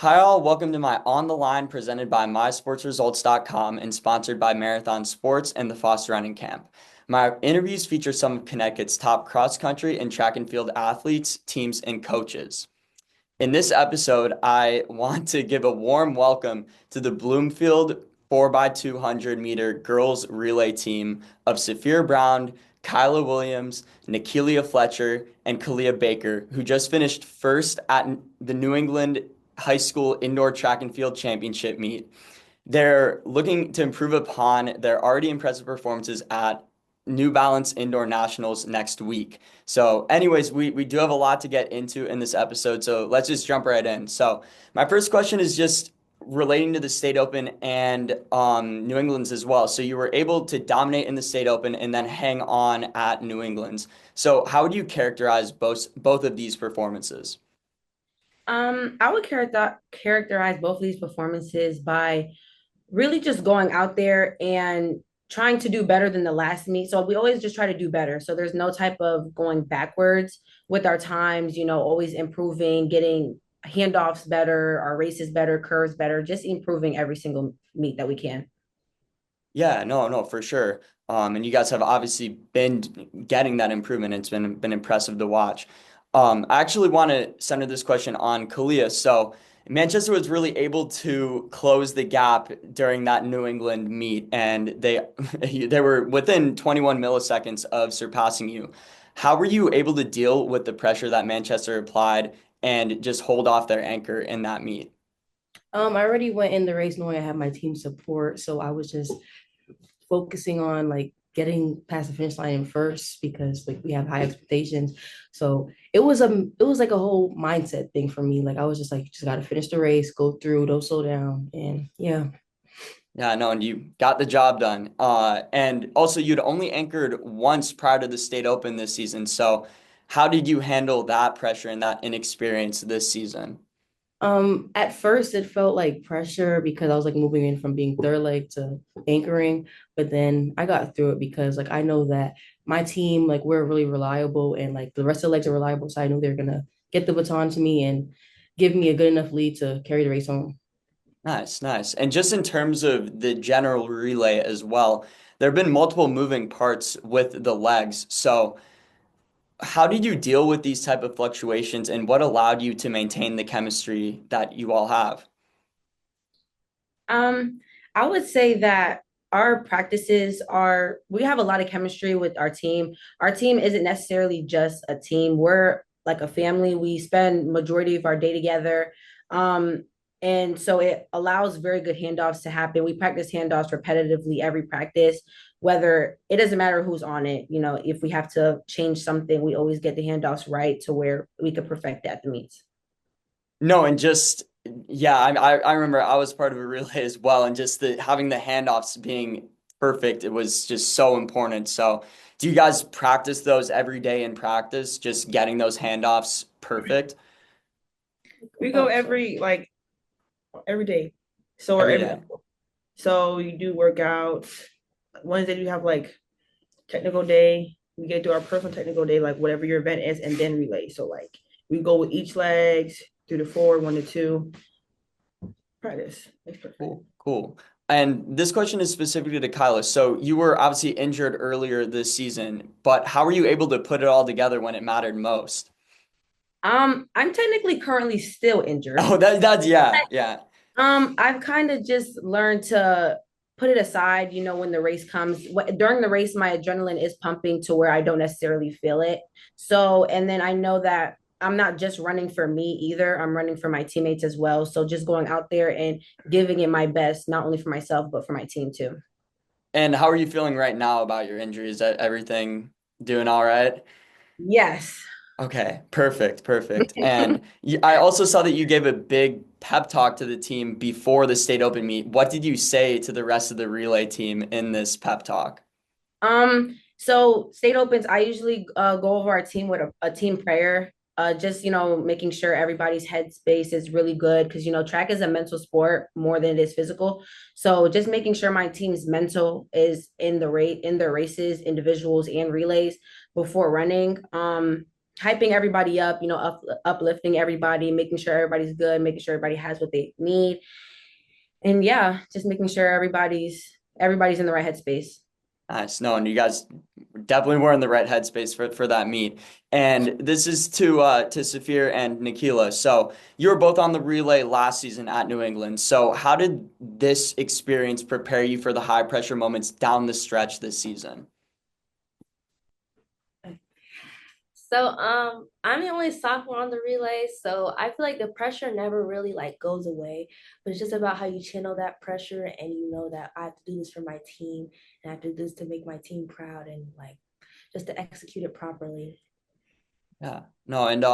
Hi all, welcome to my On the Line presented by MySportsResults.com and sponsored by Marathon Sports and the Foster Running Camp. My interviews feature some of Connecticut's top cross-country and track and field athletes, teams, and coaches. In this episode, I want to give a warm welcome to the Bloomfield 4x200 meter girls relay team of Saphyr Brown, Kiylah Williams, Nacquelia Fletcher, and Caleah Baker, who just finished first at the New England High School Indoor Track and Field Championship meet. They're looking to improve upon their already impressive performances at New Balance Indoor Nationals next week. So anyways, we do have a lot to get into in this episode, so let's just jump right in. So my first question is just relating to the State Open and New England's as well. So you were able to dominate in the State Open and then hang on at New England's. So how would you characterize both of these performances? I would characterize both of these performances by really just going out there and trying to do better than the last meet. So we always just try to do better. So there's no type of going backwards with our times, always improving, getting handoffs better, our races better, curves better, just improving every single meet that we can. Yeah, no, for sure. And you guys have obviously been getting that improvement. It's been impressive to watch. I actually want to center this question on Kiylah. So Manchester was really able to close the gap during that New England meet, and they they were within 21 milliseconds of surpassing you. How were you able to deal with the pressure that Manchester applied and just hold off their anchor in that meet? I already went in the race knowing I had my team support, so I was just focusing on like getting past the finish line first because like we have high expectations. So it was like a whole mindset thing for me. Like I was just like, just gotta finish the race, go through, don't slow down, and yeah. Yeah, no, and you got the job done. And also you'd only anchored once prior to the State Open this season. So how did you handle that pressure and that inexperience this season? At first it felt like pressure because I was like moving in from being third leg to anchoring, but then I got through it because like I know that my team, like we're really reliable and like the rest of the legs are reliable. So I know they're gonna get the baton to me and give me a good enough lead to carry the race home. Nice, nice. And just in terms of the general relay as well, there have been multiple moving parts with the legs. So how did you deal with these type of fluctuations and what allowed you to maintain the chemistry that you all have? Um, I would say that our practices are, we have a lot of chemistry with our team. Our team isn't necessarily just a team. We're like a family. We spend majority of our day together. Um, and so it allows very good handoffs to happen. We practice handoffs repetitively every practice, whether it doesn't matter who's on it. If we have to change something, we always get the handoffs right to where we could perfect it at the meets. No, and just yeah, I remember I was part of a relay as well, and just the having the handoffs being perfect, it was just so important. So, do you guys practice those every day in practice, just getting those handoffs perfect We go every day. So or every every day? so you do workouts. Wednesday you have like technical day. We get to our personal technical day, like whatever your event is, and then relay. So like we go with each legs through the four, one to two. Practice. It's perfect. Cool, cool. And this question is specifically to Kiylah. So you were obviously injured earlier this season, but how were you able to put it all together when it mattered most? I'm technically currently still injured. Oh, that's yeah, yeah. I've kind of just learned to put it aside, when the race comes. During the race, my adrenaline is pumping to where I don't necessarily feel it. So, and then I know that I'm not just running for me either. I'm running for my teammates as well. So just going out there and giving it my best, not only for myself, but for my team too. And how are you feeling right now about your injury? Is that everything doing all right? Yes. Okay, perfect, perfect. And I also saw that you gave a big pep talk to the team before the State Open meet. What did you say to the rest of the relay team in this pep talk? So state opens, I usually go over our team with a team prayer. Just making sure everybody's headspace is really good because track is a mental sport more than it is physical. So just making sure my team's mental is in the rate in their races, individuals and relays before running. hyping everybody up, uplifting everybody, making sure everybody's good, making sure everybody has what they need. And yeah, just making sure everybody's in the right headspace. Nice. No, and you guys definitely were in the right headspace for that meet. And this is to Saphyr and Nacquelia. So you were both on the relay last season at New England. So how did this experience prepare you for the high pressure moments down the stretch this season? So I'm the only sophomore on the relay, so I feel like the pressure never really like goes away, but it's just about how you channel that pressure and you know that I have to do this for my team and I have to do this to make my team proud and like just to execute it properly. Yeah, no, and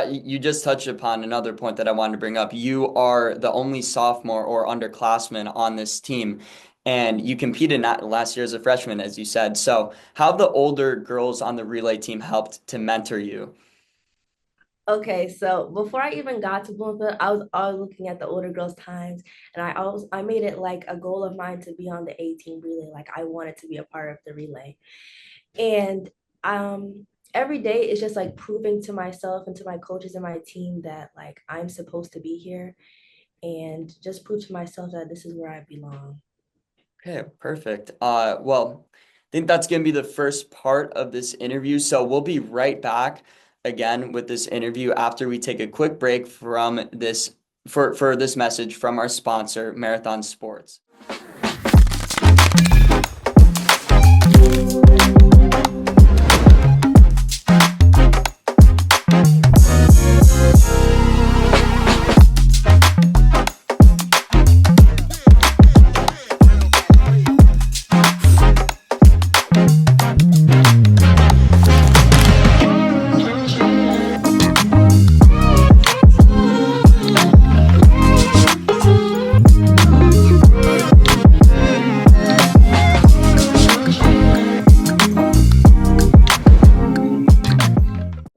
you just touched upon another point that I wanted to bring up. You are the only sophomore or underclassman on this team, and you competed last year as a freshman, as you said. So, how have the older girls on the relay team helped to mentor you? Okay, so before I even got to Bloomfield, I was always looking at the older girls' times, and I made it like a goal of mine to be on the A team relay. Like I wanted to be a part of the relay. And every day is just like proving to myself and to my coaches and my team that like I'm supposed to be here and just prove to myself that this is where I belong. Okay, perfect. Well, I think that's going to be the first part of this interview. So we'll be right back again with this interview after we take a quick break from this for this message from our sponsor, Marathon Sports.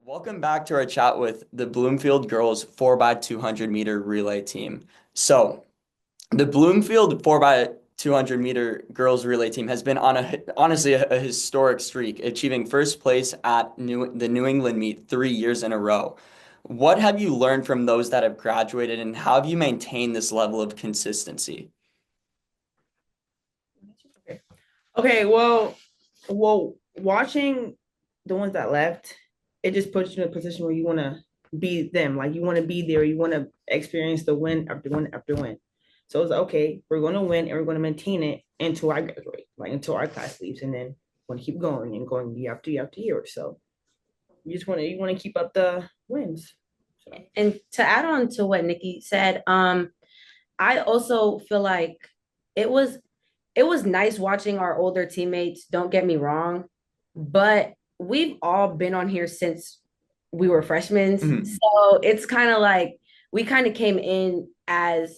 Welcome back to our chat with the Bloomfield girls 4x200 meter relay team. So, the Bloomfield 4x200 meter girls relay team has been on honestly a historic streak, achieving first place at the New England meet 3 years in a row. What have you learned from those that have graduated, and how have you maintained this level of consistency? Okay, well, watching the ones that left, it just puts you in a position where you want to be them. Like you want to be there. You want to experience the win after win after win. So it's like, okay, we're going to win and we're going to maintain it until I graduate, like until our class leaves, and then want to keep going and going year after year after year. So you want to keep up the wins. So. And to add on to what Nikki said, I also feel like it was it was nice watching our older teammates, don't get me wrong, but we've all been on here since we were freshmen. Mhm. So it's kind of like we kind of came in as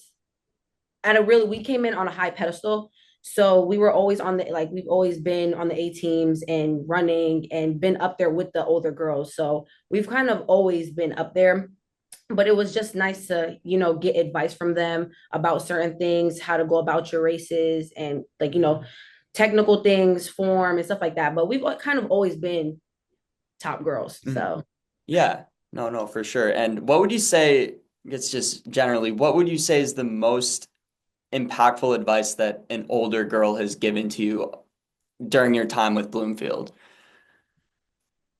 at a really we came in on a high pedestal. So we were always on the like we've always been on the A teams and running and been up there with the older girls. So we've kind of always been up there, but it was just nice to get advice from them about certain things, how to go about your races, and like technical things, form and stuff like that. But we've kind of always been top girls. So Yeah, no, for sure. And what would you say, it's just generally, what would you say is the most impactful advice that an older girl has given to you during your time with Bloomfield?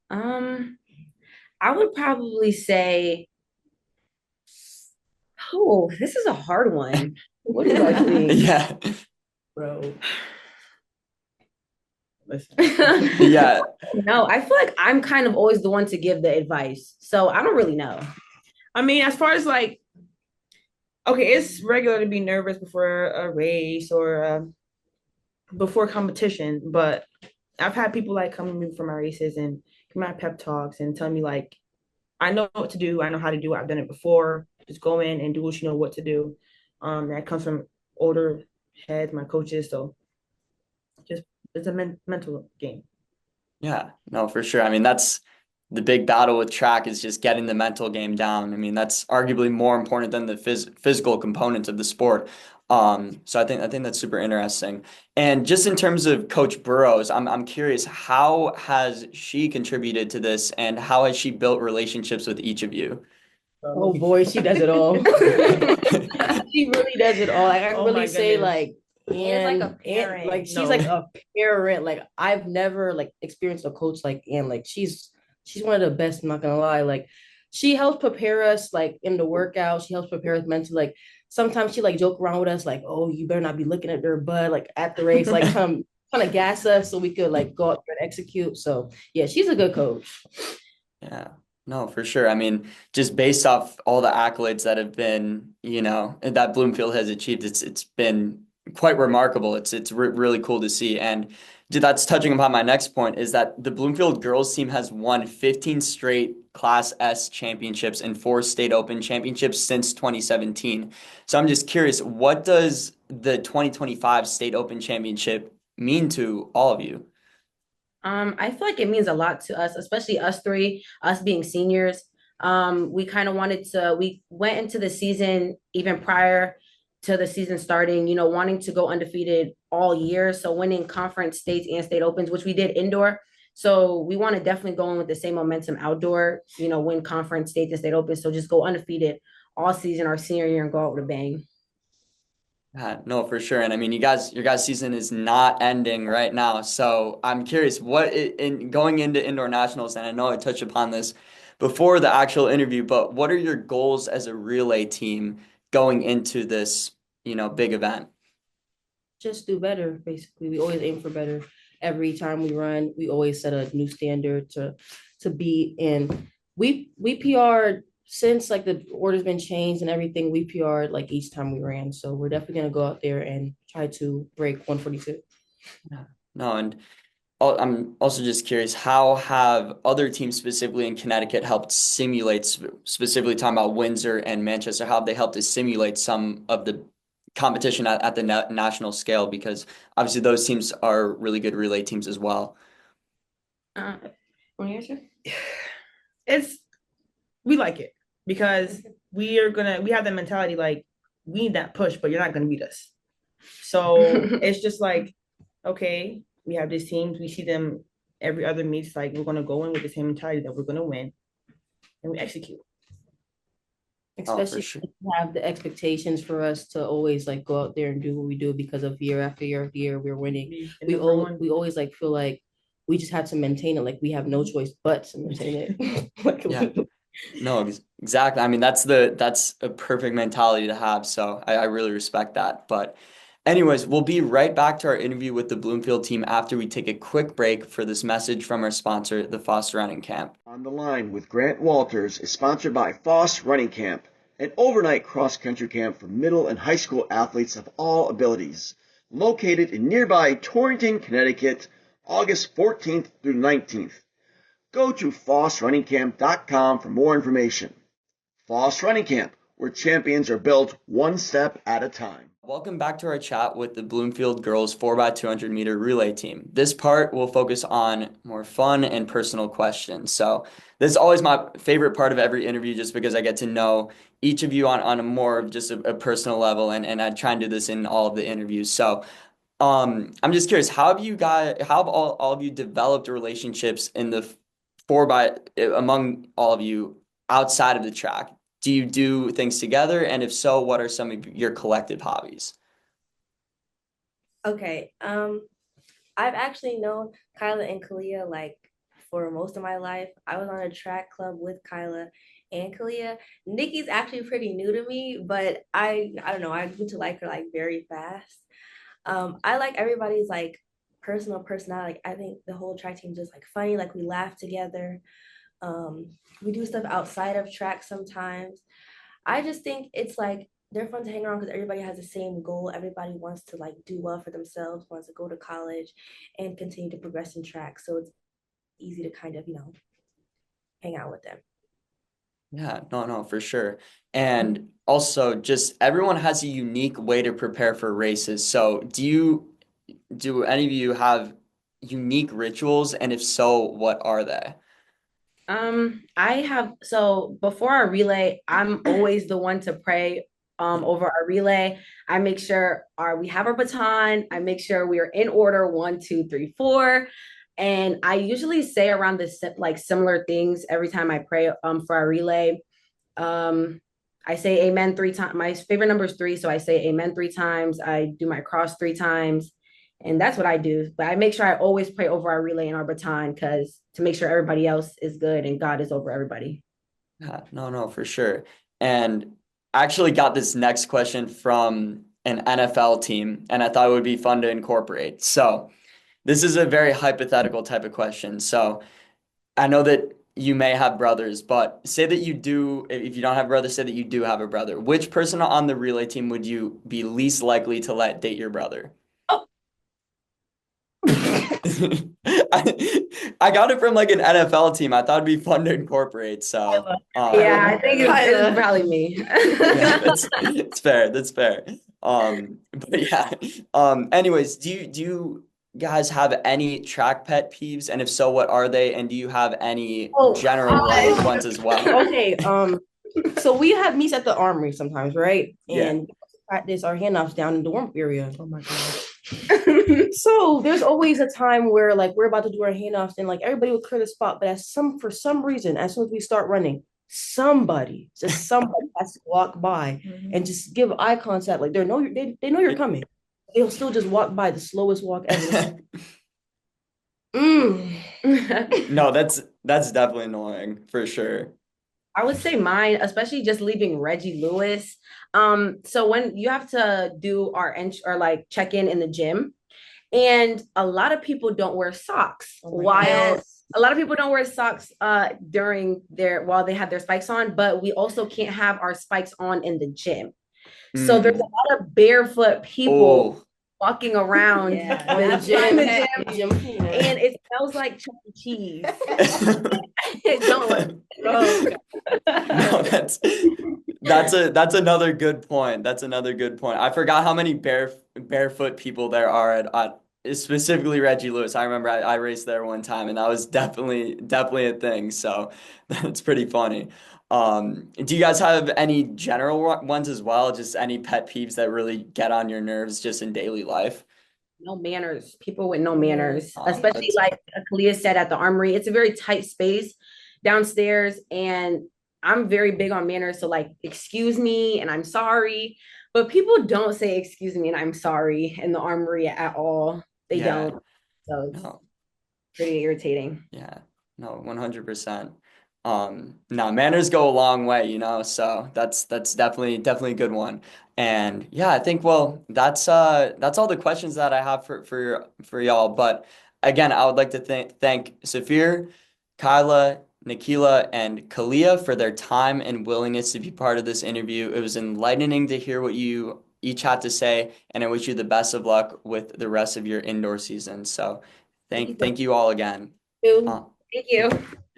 um I would probably say, oh, this is a hard one. What do you guys think? Yeah. Bro. Listen. Yeah. No, I feel like I'm kind of always the one to give the advice. So I don't really know. I mean, as far as like, okay, it's regular to be nervous before a race or before competition, but I've had people like come to me for my races and give my pep talks and tell me like, I know what to do. I know how to do it. I've done it before. Just go in and do what you know what to do. That comes from older heads, my coaches. So just it's a mental game. Yeah, no, for sure. I mean, that's the big battle with track is just getting the mental game down. I mean, that's arguably more important than the physical components of the sport. So I think that's super interesting. And just in terms of Coach Burrows, I'm curious, how has she contributed to this, and how has she built relationships with each of you? Oh boy, she does it all. She really does it all. Like I Oh really my say goodness. like Anne's like a Anne, parent. like she's No. like a parent. Like I've never like experienced a coach like Anne. Like she's one of the best, I'm not gonna lie. Like she helps prepare us like in the workout. She helps prepare us mentally. Like sometimes she like joke around with us, like, oh, you better not be looking at their butt like at the race, like kind of gas us so we could like go out there and execute. So yeah, she's a good coach. Yeah, no, for sure. I mean, just based off all the accolades that have been, that Bloomfield has achieved, it's been quite remarkable. It's really cool to see. And that's touching upon my next point, is that the Bloomfield girls team has won 15 straight Class S championships and 4 state open championships since 2017. So I'm just curious, what does the 2025 state open championship mean to all of you? I feel like it means a lot to us, especially us three, us being seniors. We kind of we went into the season even prior to the season starting, wanting to go undefeated all year. So winning conference states and state opens, which we did indoor. So we want to definitely go in with the same momentum outdoor, win conference states and state opens. So just go undefeated all season our senior year and go out with a bang. Yeah, no, for sure. And I mean, your guys' season is not ending right now. So I'm curious, in going into indoor nationals, and I know I touched upon this before the actual interview, but what are your goals as a relay team going into this, big event? Just do better, basically. We always aim for better. Every time we run, we always set a new standard to beat. And we PR'd since like the order's been changed and everything, we PR'd like each time we ran. So we're definitely gonna go out there and try to break 142. Yeah. No, and I'm also just curious, how have other teams specifically in Connecticut helped simulate, specifically talking about Windsor and Manchester, how have they helped to simulate some of the competition at the national scale? Because obviously those teams are really good relay teams as well. Uh, Want to answer? It's we like it because we have that mentality like we need that push, but you're not gonna beat us. So it's just like, okay, we have these teams, we see them every other meet, it's like we're gonna go in with the same mentality that we're gonna win and we execute. Oh, for Especially sure. if you have the expectations for us to always like go out there and do what we do because of year after year after year we're winning. We always like feel like we just have to maintain it. Like we have no choice but to maintain it. Like, Yeah. No, exactly. I mean, that's a perfect mentality to have. So I really respect that. But anyways, we'll be right back to our interview with the Bloomfield team after we take a quick break for this message from our sponsor, the Foster Running Camp. On the Line with Grant Walters is sponsored by Foss Running Camp, an overnight cross-country camp for middle and high school athletes of all abilities, located in nearby Torrington, Connecticut, August 14th through 19th. Go to fossrunningcamp.com for more information. Foss Running Camp, where champions are built one step at a time. Welcome back to our chat with the Bloomfield girls 4x200 meter relay team. This part will focus on more fun and personal questions. So this is always my favorite part of every interview, just because I get to know each of you on a more of just a personal level, and I try and do this in all of the interviews. So I'm just curious, how have all of you developed relationships in the among all of you outside of the track? Do you do things together? And if so, what are some of your collective hobbies? Okay. I've actually known Kiylah and Kiylah like for most of my life. I was on a track club with Kiylah and Kiylah. Nikki's actually pretty new to me, but I don't know, I grew to like her like very fast. I like everybody's like personal personality. Like, I think the whole track team is just like funny, like we laugh together. We do stuff outside of track sometimes. I just think it's like they're fun to hang around because everybody has the same goal. Everybody wants to like do well for themselves, wants to go to college and continue to progress in track. So it's easy to kind of, hang out with them. Yeah, no, for sure. And also, just everyone has a unique way to prepare for races. So do any of you have unique rituals? And if so, what are they? So before our relay, I'm always the one to pray over our relay. I make sure we have our baton. I make sure we are in order, 1, 2, 3, 4. And I usually say around like similar things every time I pray for our relay. Um I say amen 3 times. My favorite number is 3, so I say amen 3 times. I do my cross 3 times. And that's what I do. But I make sure I always pray over our relay and our baton because to make sure everybody else is good and God is over everybody. Yeah, no, for sure. And I actually got this next question from an NFL team, and I thought it would be fun to incorporate. So this is a very hypothetical type of question. So I know that you may have brothers, but say that you do, if you don't have brothers, say that you do have a brother. Which person on the relay team would you be least likely to let date your brother? I got it from like an NFL team. I thought it'd be fun to incorporate. So, Yeah, I think it's Kiylah. probably me. yeah, it's fair. That's fair. But yeah. Anyways, do you guys have any track pet peeves? And if so, what are they? And do you have any general ones as well? Okay, so we have meets at the armory sometimes, right? Yeah. And we practice our handoffs down in the dorm area. Oh my God. So there's always a time where like we're about to do our handoffs and like everybody will clear the spot, but for some reason, as soon as we start running, somebody has to walk by and just give eye contact. Like they know you're coming. They'll still just walk by the slowest walk ever. No, that's definitely annoying for sure. I would say mine, especially just leaving Reggie Lewis. So when you have to do our entry or like check in the gym, and a lot of people don't wear socks while a lot of people don't wear socks during while they have their spikes on, but we also can't have our spikes on in the gym. So there's a lot of barefoot people walking around the gym, and it smells like Chuck E. Cheese. Don't No, that's another good point. That's another good point. I forgot how many barefoot people there are at specifically Reggie Lewis. I remember I raced there one time, and that was definitely a thing. So that's pretty funny. Do you guys have any general ones as well? Just any pet peeves that really get on your nerves just in daily life? no manners. People with no manners, Oh, especially like Caleah said at the armory. It's a very tight space downstairs, and I'm very big on manners. So like, excuse me and I'm sorry, but people don't say excuse me and I'm sorry in the armory at all. They yeah. don't. So it's No. pretty irritating. Yeah, no, 100%. No, manners go a long way, so that's definitely a good one. And yeah, I think well, that's all the questions that I have for y'all. But again, I would like to thank Saphyr, Kiylah, Nacquelia, and Kiylah for their time and willingness to be part of this interview. It was enlightening to hear what you each had to say, and I wish you the best of luck with the rest of your indoor season. So thank you all again. Thank you.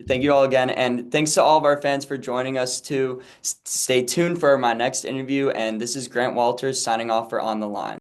Thank you all again. And thanks to all of our fans for joining us too. Stay tuned for my next interview. And this is Grant Walters signing off for On the Line.